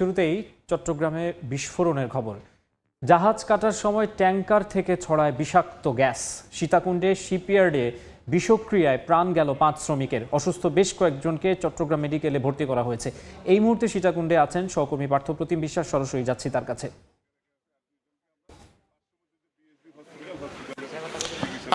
শুরুতেই চট্টগ্রামে বিস্ফোরণের খবর। জাহাজ কাটার সময় ট্যাঙ্কার থেকে ছড়ায় বিষাক্ত গ্যাস। সীতাকুণ্ডে শিপইয়ার্ডে বিষক্রিয়ায় প্রাণ গেল 5 শ্রমিকের। অসুস্থ বেশ কয়েকজনকে চট্টগ্রাম মেডিকেলে ভর্তি করা হয়েছে। এই মুহূর্তে সীতাকুণ্ডে আছেন সহকর্মী পার্থপ্রতিম বিশ্বাস। সরাসরি যাচ্ছি তার কাছে।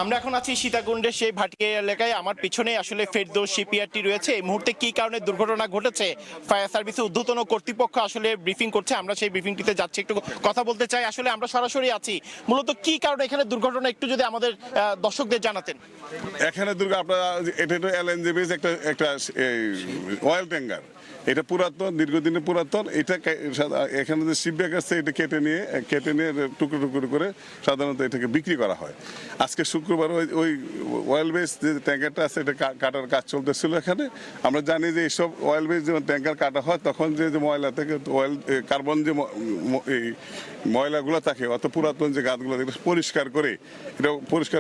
আমরা এখন আছি সীতাকুণ্ডের সেই ভাটিকা এলাকায়। আমার পিছনে আসলে ফেরদৌস শিপইয়ার্ডটি রয়েছে। এই মুহূর্তে কি কারণে দুর্ঘটনা ঘটেছে ফায়ার সার্ভিসের ঊর্ধ্বতন কর্তৃপক্ষ আসলে ব্রিফিং করছে। আমরা সেই ব্রিফিংটিতে যাচ্ছি, একটু কথা বলতে চাই। আসলে আমরা সরাসরি আছি, মূলত কি কারণে এখানে দুর্ঘটনা একটু যদি আমাদের দর্শকদের জানাতেন। এখানে আপনারা এটা এলএনজি বেস একটা অয়েল ট্যাঙ্কার। এটা পুরাতন, দীর্ঘদিনের পুরাতন। এটা এখানে যে শিপ ব্রেক আছে এটা কেটে নিয়ে টুকরো টুকরো করে সাধারণত এটাকে বিক্রি করা হয়। আজকে শুক্রবার ওই অয়েল বেস যে ট্যাঙ্কারটা আছে এটা কাটার কাজ চলতেছিল এখানে। আমরা জানি যে এইসব অয়েল বেস যখন ট্যাঙ্কার কাটা হয় তখন যে ময়লা থেকে অয়েল কার্বন যে এই ময়লাগুলো থাকে, অত পুরাতন যে গাছগুলো পরিষ্কার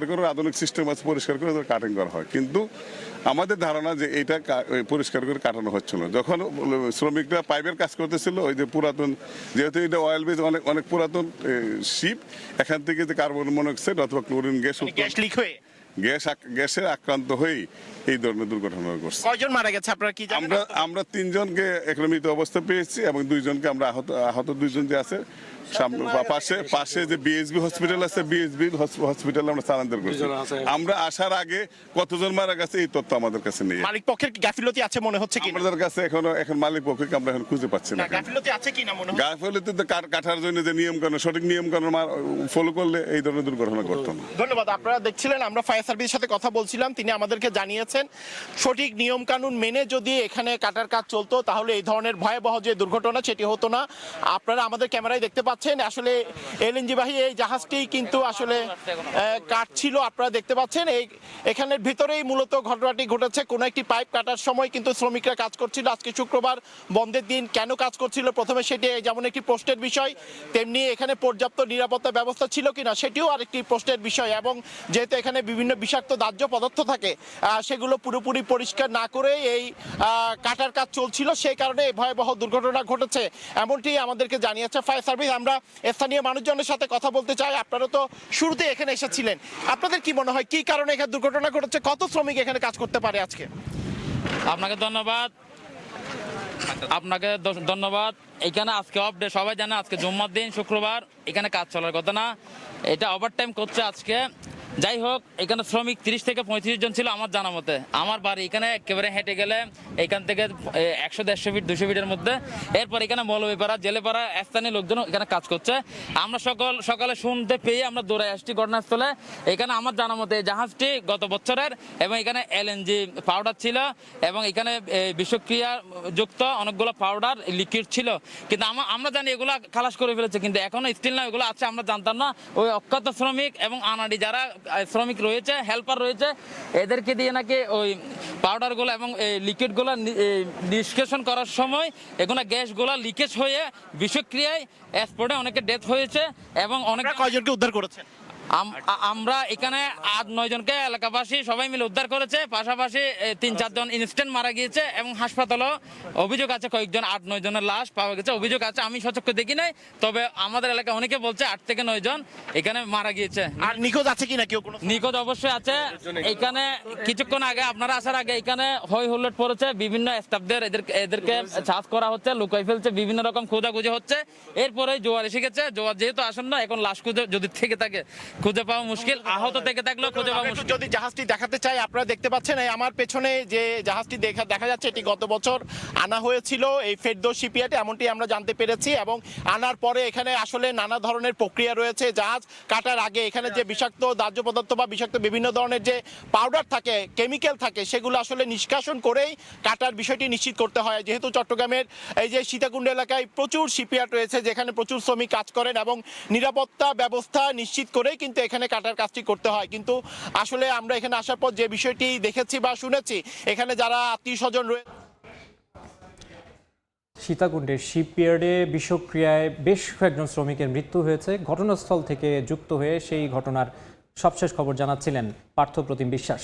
করে আধুনিক সিস্টেম আছে, পরিষ্কার করে কাটিং করা হয়। কিন্তু আমাদের ধারণা যে এটা পরিষ্কার করে কাটানো হচ্ছিল। যখন শ্রমিকরা পাইপের কাজ করতেছিল, ওই যে পুরাতন, যেহেতু এটা অয়েল বেস অনেক পুরাতন শিপ, এখান থেকে যে কার্বন মনোক্সাইড অথবা ক্লোরিন গ্যাসের আক্রান্ত হয়ে এই ধরনের দুর্ঘটনা ঘটছে। কয়জন মারা গেছে আপনারা কি জানেন? আমরা 3 জনকে এখন মৃত অবস্থা পেয়েছি এবং 2 জনকে আমরা আহত 2 জন যে আছে পাশে যে বিএসবি হসপিটাল আছে, বিএসবি হসপিটাল আমরা স্থানান্তর করছি। আমরা আসার আগে কতজন মারা গেছে এই তথ্য আমাদের কাছে নেই। মালিক পক্ষের গাফিলতি আছে মনে হচ্ছে কি? আমাদের কাছে এখন মালিক পক্ষকে আমরা এখন খুঁজে পাচ্ছি না। গাফিলতি আছে কি না মনে হচ্ছে? গাফিলতি তো কাটার জন্য যে সঠিক নিয়ম কানুন ফলো করলে এই ধরনের দুর্ঘটনা ঘটতো না। ধন্যবাদ। আপনারা দেখছিলেন, আমরা ফায়ার সার্ভিসের সাথে কথা বলছিলাম। তিনি আমাদেরকে জানিয়েছেন সঠিক নিয়ম কানুন মেনে যদি এখানে কাটার কাজ চলতো তাহলে এই ধরনের ভয়াবহ যে দুর্ঘটনা সেটি হতো না। আপনারা আমাদের ক্যামেরায় দেখতে পাচ্ছেন আসলে এলএনজি বাহী এই জাহাজটি কিন্তু আসলে কাটছিল। আপনারা দেখতে পাচ্ছেন এখানের ভিতরেই মূলত ঘটনাটি ঘটেছে। কোনো একটি পাইপ কাটার সময় কিন্তু শ্রমিকরা কাজ করছিল। আজকে শুক্রবার, বন্ধের দিন, কেন কাজ করছিল প্রথমে সেটি যেমন একটি প্রশ্নের বিষয়, তেমনি এখানে পর্যাপ্ত নিরাপত্তা ব্যবস্থা ছিল কিনা সেটিও আরেকটি প্রশ্নের বিষয়। এবং যেহেতু এখানে বিভিন্ন বিষাক্ত দাহ্য পদার্থ থাকে, সেগুলো পুরোপুরি পরিষ্কার না করে এই কাটার কাজ চলছিল, সেই কারণে এই ভয়াবহ দুর্ঘটনা ঘটেছে এমনটি আমাদেরকে জানিয়েছে ফায়ার সার্ভিস। আমরা স্থানীয় মানুষজনের সাথে কথা বলতে চাই। আপনারা তো শুরুতে এখানে এসেছিলেন, আপনাদের কি মনে হয় কি কারণে এখানে দুর্ঘটনা ঘটেছে? কত শ্রমিক এখানে কাজ করতে পারে আজকে? আপনাকে ধন্যবাদ। এখানে আজকে অফ ডে, সবাই জানে আজকে জুম্মার দিন, শুক্রবার, এখানে কাজ চলার কথা না। এটা ওভারটাইম করছে আজকে। যাই হোক, এখানে শ্রমিক 30 থেকে 35 জন ছিল আমার জানা মতে। আমার বাড়ি এখানে একেবারে হেঁটে গেলে এখান থেকে 100-150 ফিট 200 ফিটের মধ্যে। এরপর এখানে মৌলভীপাড়া, জেলেপাড়া স্থানীয় লোকজন এখানে কাজ করছে। আমরা সকালে শুনতে পেয়ে আমরা দৌড়ে আসছি ঘটনাস্থলে। এখানে আমার জানা মতে জাহাজটি গত বছরের, এবং এখানে এলএনজি পাউডার ছিল এবং এখানে বিষক্রিয়া যুক্ত অনেকগুলো পাউডার লিকুইড ছিল। কিন্তু আমরা জানি এগুলো খালাস করে ফেলেছে, কিন্তু এখনো স্টিল না এগুলো আছে, আমরা জানতাম না। ওই অক্ষত শ্রমিক এবং আনাড়ি যারা শ্রমিক রয়েছে, হেল্পার রয়েছে, এদেরকে দিয়ে নাকি ওই পাউডারগুলো এবং লিকুইডগুলো নিষ্কাশন করার সময় এগুলো গ্যাসগুলো লিকেজ হয়ে বিষক্রিয়ায় স্পটে অনেকের ডেথ হয়েছে এবং অনেক। কয়জনকে উদ্ধার করেছেন? আমরা এখানে 8-9 জনকে এলাকাবাসী সবাই মিলে উদ্ধার করেছে। পাশাপাশি 3-4 জন ইনস্ট্যান্ট মারা গিয়েছে এবং হাসপাতালও অভিযোগ আছে, কয়েকজন 8-9 জনের লাশ পাওয়া গেছে, অভিযোগ আছে। আমি সচক্ষ দেখি নাই, তবে আমাদের এলাকায় অনেকে বলছে 8 থেকে 9 জন এখানে মারা গিয়েছে। আর নিখোঁজ আছে কিনা কেউ? নিখোঁজ অবশ্যই আছে। এখানে কিছুক্ষণ আগে আপনারা আসার আগে এখানে হই হুল্লোড় পড়েছে, বিভিন্ন স্টাফদের এদেরকে চার্জ করা হচ্ছে, লুকাই ফেলছে, বিভিন্ন রকম খোঁজাখুঁজি হচ্ছে। এরপরে জোয়ার এসে গেছে, জোয়ার যেহেতু আসন্ন, এখন লাশ খুঁজে যদি থেকে থাকে খুঁজে পাওয়া মুশকিল, আহত থেকে থাকলেও খুঁজে পাওয়া মুশকিল। যদি জাহাজটি দেখাতে চাই, আপনারা দেখতে পাচ্ছেন আমার পেছনে যে জাহাজটি দেখা যাচ্ছে, এটি গত বছর আনা হয়েছিল এই ফেরদৌস শিপইয়ার্ডে, এমনটি আমরা জানতে পেরেছি। এবং আনার পরে এখানে আসলে নানা ধরনের প্রক্রিয়া রয়েছে। জাহাজ কাটার আগে এখানে যে বিষাক্ত দাহ্য পদার্থ বা বিষাক্ত বিভিন্ন ধরনের যে পাউডার থাকে, কেমিক্যাল থাকে, সেগুলো আসলে নিষ্কাশন করেই কাটার বিষয়টি নিশ্চিত করতে হয়। যেহেতু চট্টগ্রামের এই যে সীতাকুণ্ড এলাকায় প্রচুর শিপইয়ার্ড রয়েছে, যেখানে প্রচুর শ্রমিক কাজ করেন এবং নিরাপত্তা ব্যবস্থা নিশ্চিত করেই কিন্তু এখানে কাটার কাজটি করতে হয়। কিন্তু আসলে আমরা এখানে আসার পর যে বিষয়টি দেখেছি বা শুনেছি, এখানে যারা আত্মীয় স্বজন রয়েছে। সীতাকুণ্ডের শিপইয়ার্ডে বিষক্রিয়ায় বেশ কয়েকজন শ্রমিকের মৃত্যু হয়েছে। ঘটনাস্থল থেকে যুক্ত হয়ে সেই ঘটনার সবশেষ খবর জানাচ্ছিলেন পার্থপ্রতিম বিশ্বাস।